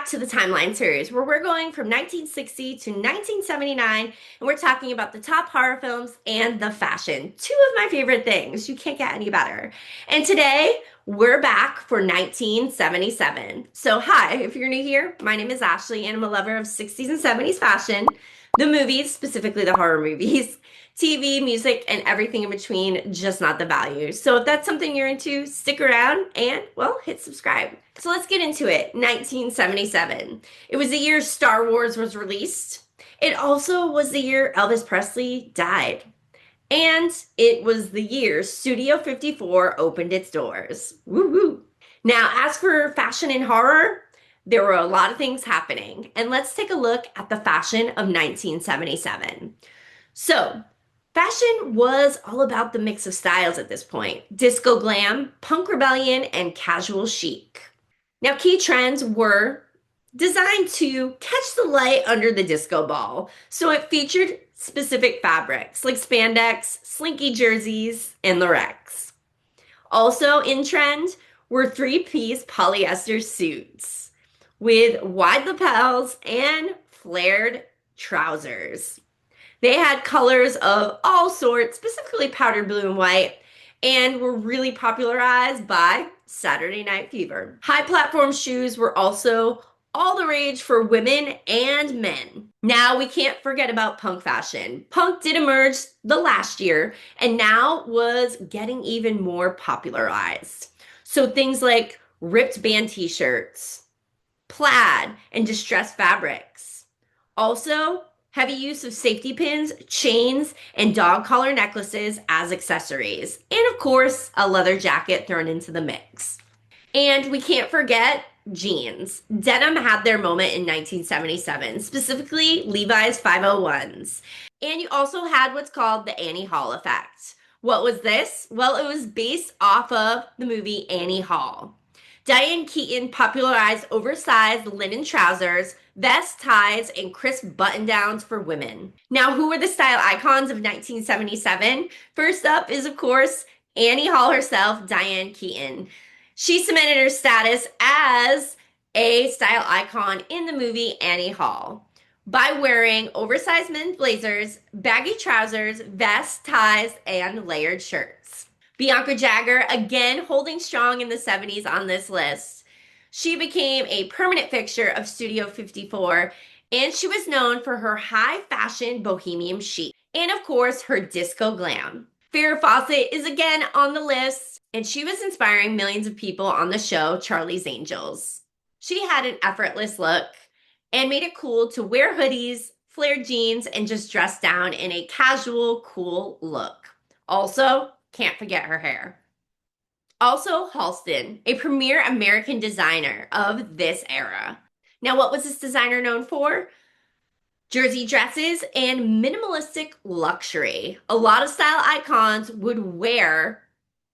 to the Timeline series, where we're going from 1960 to 1979, and we're talking about the top horror films and the fashion. Two of my favorite things. You can't get any better. And today, we're back for 1977. So, hi, if you're new here, my name is Ashley, and I'm a lover of 60s and 70s fashion, the movies, specifically the horror movies, TV, music, and everything in between, just not the values. So if that's something you're into, stick around and, well, hit subscribe. So let's get into it. 1977. It was the year Star Wars was released. It also was the year Elvis Presley died. And it was the year Studio 54 opened its doors. Woo woo. Now, as for fashion and horror, there were a lot of things happening. And let's take a look at the fashion of 1977. So, fashion was all about the mix of styles at this point: disco glam, punk rebellion, and casual chic. Now, key trends were designed to catch the light under the disco ball. So it featured specific fabrics like spandex, slinky jerseys, and Lurex. Also in trend were three-piece polyester suits with wide lapels and flared trousers. They had colors of all sorts, specifically powder blue and white, and were really popularized by Saturday Night Fever. High platform shoes were also all the rage for women and men. Now we can't forget about punk fashion. Punk did emerge the last year and now was getting even more popularized. So things like ripped band t-shirts, plaid, and distressed fabrics. Also, heavy use of safety pins, chains, and dog collar necklaces as accessories. And of course, a leather jacket thrown into the mix. And we can't forget jeans. Denim had their moment in 1977, specifically Levi's 501s. And you also had what's called the Annie Hall effect. What was this? Well, it was based off of the movie Annie Hall. Diane Keaton popularized oversized linen trousers, vests, ties, and crisp button-downs for women. Now, who were the style icons of 1977? First up is, of course, Annie Hall herself, Diane Keaton. She cemented her status as a style icon in the movie Annie Hall by wearing oversized men's blazers, baggy trousers, vests, ties, and layered shirts. Bianca Jagger, again holding strong in the 70s on this list. She became a permanent fixture of Studio 54, and she was known for her high fashion bohemian chic, and of course, her disco glam. Farrah Fawcett is again on the list, and she was inspiring millions of people on the show Charlie's Angels. She had an effortless look and made it cool to wear hoodies, flared jeans, and just dress down in a casual, cool look. Also, can't forget her hair. Also, Halston, a premier American designer of this era. Now, what was this designer known for? Jersey dresses and minimalistic luxury. A lot of style icons would wear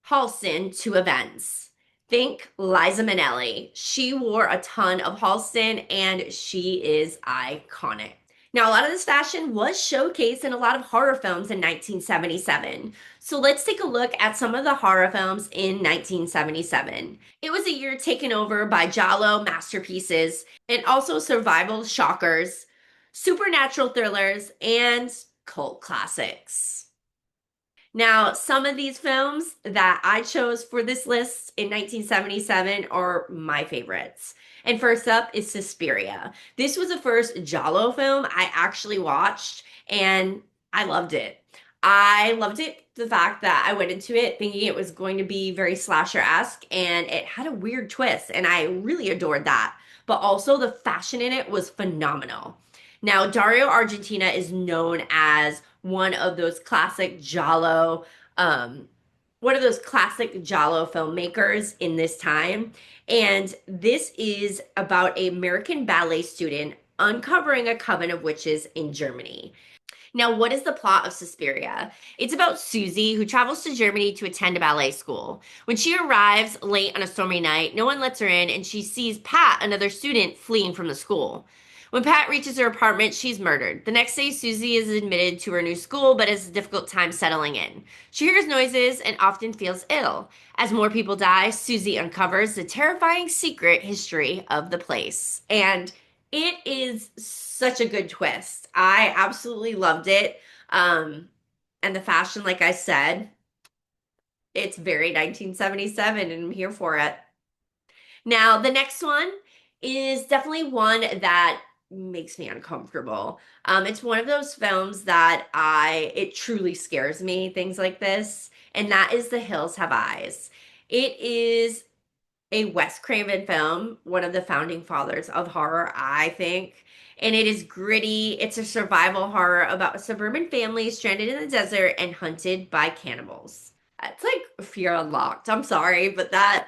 Halston to events. Think Liza Minnelli. She wore a ton of Halston and she is iconic. Now, a lot of this fashion was showcased in a lot of horror films in 1977. So let's take a look at some of the horror films in 1977. It was a year taken over by giallo masterpieces and also survival shockers, supernatural thrillers, and cult classics. Now, some of these films that I chose for this list in 1977 are my favorites. And first up is Suspiria. This was the first giallo film I actually watched, and I loved it. I loved it, the fact that I went into it thinking it was going to be very slasher-esque, and it had a weird twist, and I really adored that. But also the fashion in it was phenomenal. Now, Dario Argentina is known as one of those classic giallo, filmmakers in this time. And this is about an American ballet student uncovering a coven of witches in Germany. Now, what is the plot of Suspiria? It's about Susie, who travels to Germany to attend a ballet school. When she arrives late on a stormy night, no one lets her in, and she sees Pat, another student, fleeing from the school. When Pat reaches her apartment, she's murdered. The next day, Susie is admitted to her new school, but has a difficult time settling in. She hears noises and often feels ill. As more people die, Susie uncovers the terrifying secret history of the place. And it is such a good twist. I absolutely loved it. And the fashion, like I said, it's very 1977, and I'm here for it. Now, the next one is definitely one that makes me uncomfortable. It's one of those films that it truly scares me, things like this, and that is The Hills Have Eyes. It is a Wes Craven film, one of the founding fathers of horror, I think. And it is gritty. It's a survival horror about a suburban family stranded in the desert and hunted by cannibals. It's like Fear Unlocked. I'm sorry, but that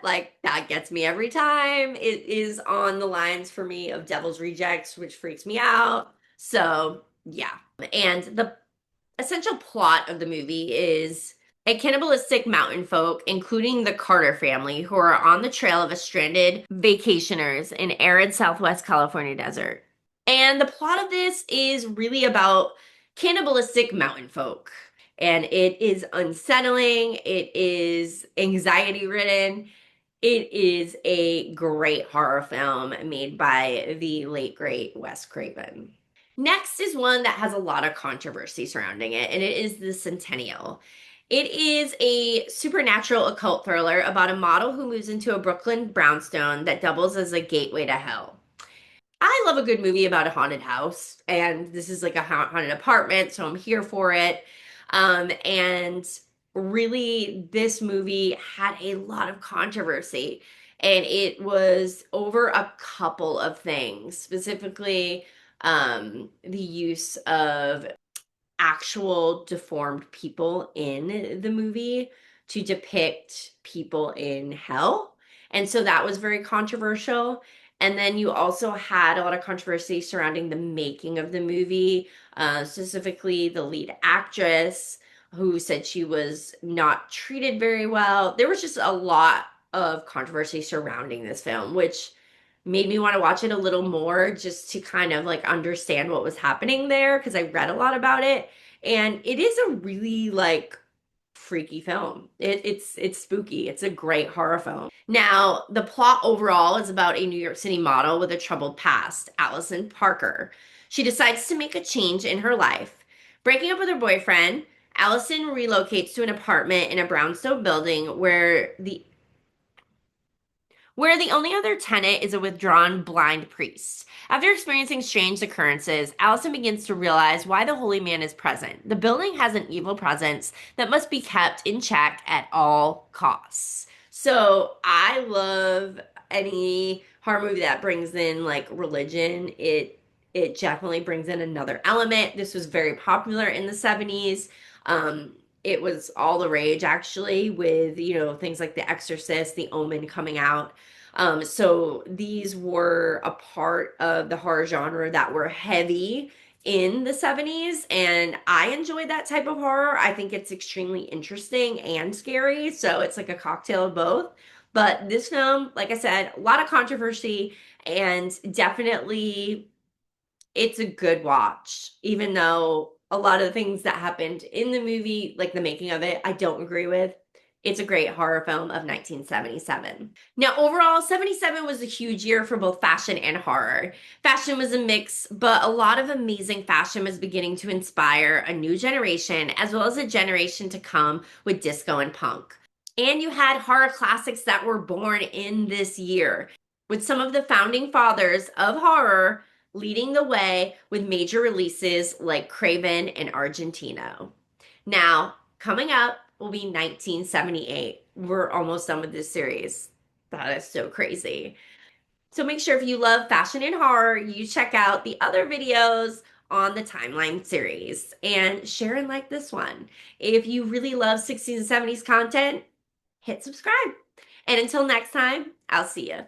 gets me every time. It is on the lines for me of Devil's Rejects, which freaks me out. So, yeah. And the essential plot of the movie is a cannibalistic mountain folk, including the Carter family, who are on the trail of a stranded vacationers in arid Southwest California desert. And the plot of this is really about cannibalistic mountain folk. And it is unsettling, it is anxiety ridden. It is a great horror film made by the late, great Wes Craven. Next is one that has a lot of controversy surrounding it, and it is The Centennial. It is a supernatural occult thriller about a model who moves into a Brooklyn brownstone that doubles as a gateway to hell. I love a good movie about a haunted house, and this is like a haunted apartment, so I'm here for it. And really, this movie had a lot of controversy, and it was over a couple of things, specifically the use of actual deformed people in the movie to depict people in hell. And so that was very controversial. And then you also had a lot of controversy surrounding the making of the movie, specifically the lead actress who said she was not treated very well. There was just a lot of controversy surrounding this film, which made me want to watch it a little more just to kind of like understand what was happening there because I read a lot about it. And it is a really like freaky film. It's spooky. It's a great horror film. Now, the plot overall is about a New York City model with a troubled past, Allison Parker. She decides to make a change in her life. Breaking up with her boyfriend, Allison relocates to an apartment in a brownstone building where the only other tenant is a withdrawn blind priest. After experiencing strange occurrences, Allison begins to realize why the holy man is present. The building has an evil presence that must be kept in check at all costs. So I love any horror movie that brings in like religion. It definitely brings in another element. This was very popular in the 70s. It was all the rage actually with, things like The Exorcist, The Omen coming out. So these were a part of the horror genre that were heavy in the 70s, and I enjoy that type of horror. I think it's extremely interesting and scary, so it's like a cocktail of both. But this film, like I said, a lot of controversy, and definitely it's a good watch, even though a lot of the things that happened in the movie, like the making of it, I don't agree with. It's a great horror film of 1977. Now, overall, 77 was a huge year for both fashion and horror. Fashion was a mix, but a lot of amazing fashion was beginning to inspire a new generation, as well as a generation to come with disco and punk. And you had horror classics that were born in this year, with some of the founding fathers of horror leading the way with major releases like Craven and Argentino. Now, coming up will be 1978. We're almost done with this series. That is so crazy. So make sure if you love fashion and horror, you check out the other videos on the Timeline series and share and like this one. If you really love 60s and 70s content, hit subscribe. And until next time, I'll see you.